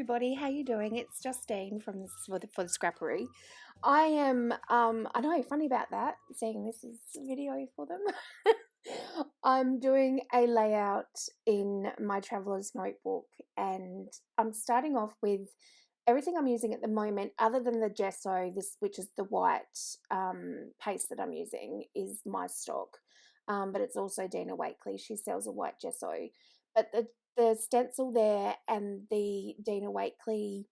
everybody, how you doing? It's Justine from for the Scrappery. I am I know, funny about that, seeing this is a video for them. I'm doing a layout in my traveler's notebook, and I'm starting off with everything I'm using at the moment other than the gesso, this which is the white paste that I'm using is my stock. But it's also Dina Wakely. She sells a white gesso. But the stencil there and the Dina Wakely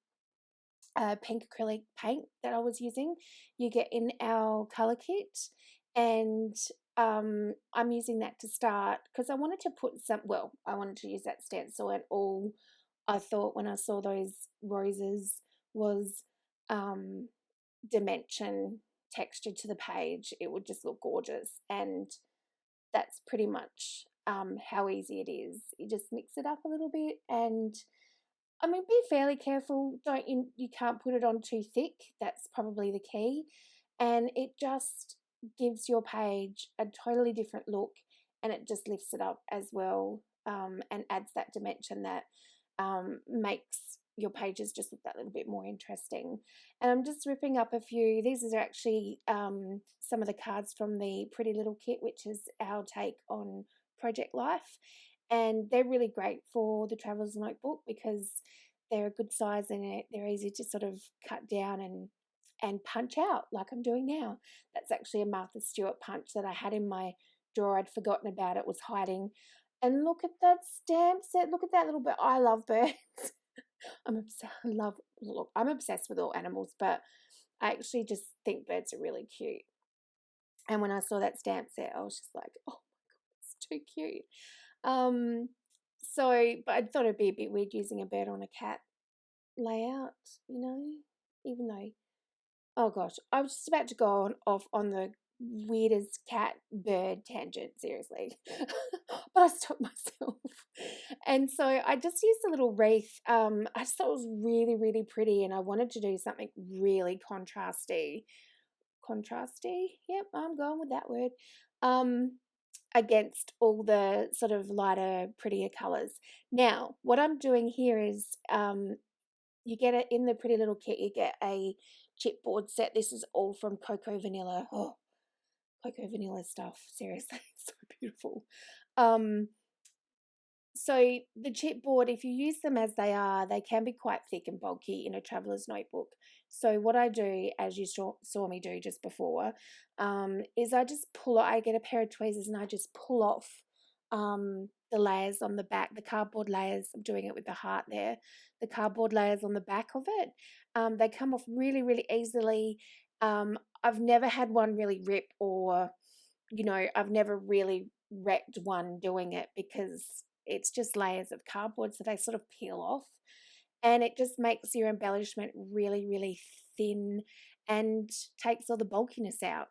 pink acrylic paint that I was using, you get in our colour kit, and I'm using that to start because I wanted to put I wanted to use that stencil, and all I thought when I saw those roses was dimension texture to the page. It would just look gorgeous, and that's pretty much how easy it is. You just mix it up a little bit, and I mean, be fairly careful. You can't put it on too thick. That's probably the key. And it just gives your page a totally different look, and it just lifts it up as well, and adds that dimension that makes your pages just look that little bit more interesting. And I'm just ripping up a few. These are actually some of the cards from the Pretty Little Kit, which is our take on Project Life. And they're really great for the Traveler's Notebook because they're a good size and they're easy to sort of cut down and punch out like I'm doing now. That's actually a Martha Stewart punch that I had in my drawer. I'd forgotten about it, was hiding. And look at that stamp set. Look at that little bit. I love birds. I'm obsessed with all animals, but I actually just think birds are really cute. And when I saw that stamp set, I was just like, oh my God, it's too cute. But I thought it'd be a bit weird using a bird on a cat layout, even though, oh gosh, I was just about to go off on the weirdest cat bird tangent, seriously. But I stopped myself. And so I just used a little wreath. I just thought it was really, really pretty, and I wanted to do something really contrasty. Yep, I'm going with that word. Against all the sort of lighter, prettier colours. Now, what I'm doing here is you get it in the Pretty Little Kit, you get a chipboard set. This is all from Cocoa Vanilla. Oh, Cocoa Vanilla stuff, seriously, so beautiful. So the chipboard, if you use them as they are, they can be quite thick and bulky in a traveler's notebook. So what I do, as you saw me do just before, is I get a pair of tweezers and I just pull off the layers on the back, the cardboard layers. I'm doing it with the heart there. The cardboard layers on the back of it, they come off really, really easily. I've never had one really rip, or, I've never really wrecked one doing it because it's just layers of cardboard, so they sort of peel off, and it just makes your embellishment really, really thin and takes all the bulkiness out,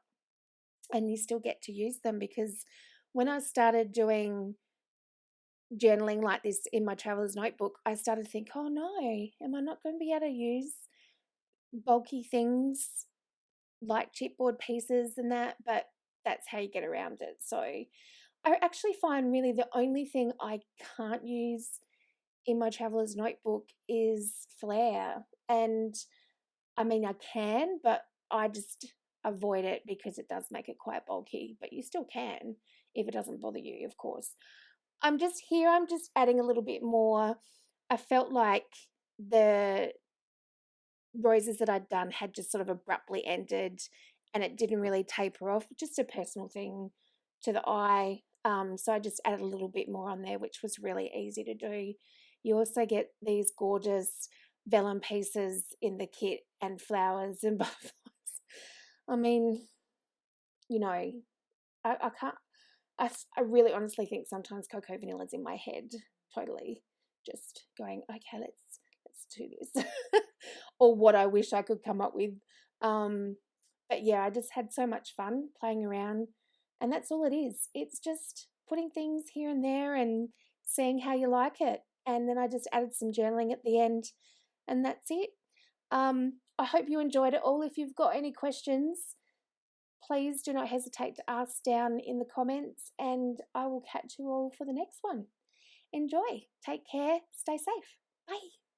and you still get to use them. Because when I started doing journaling like this in my traveler's notebook, I started to think, oh no, am I not going to be able to use bulky things like chipboard pieces and that? But that's how you get around it. So I actually find really the only thing I can't use in my traveler's notebook is flare. And I mean, I can, but I just avoid it because it does make it quite bulky. But you still can if it doesn't bother you, of course. I'm just adding a little bit more. I felt like the roses that I'd done had just sort of abruptly ended, and it didn't really taper off. Just a personal thing to the eye. So I just added a little bit more on there, which was really easy to do. You also get these gorgeous vellum pieces in the kit and flowers and butterflies. I mean, I can't. I really honestly think sometimes Cocoa Vanilla's in my head, totally just going, okay, let's do this, or what I wish I could come up with. But yeah, I just had so much fun playing around, and that's all it is. It's just putting things here and there and seeing how you like it. And then I just added some journaling at the end, and that's it. I hope you enjoyed it all. If you've got any questions, please do not hesitate to ask down in the comments, and I will catch you all for the next one. Enjoy. Take care. Stay safe. Bye.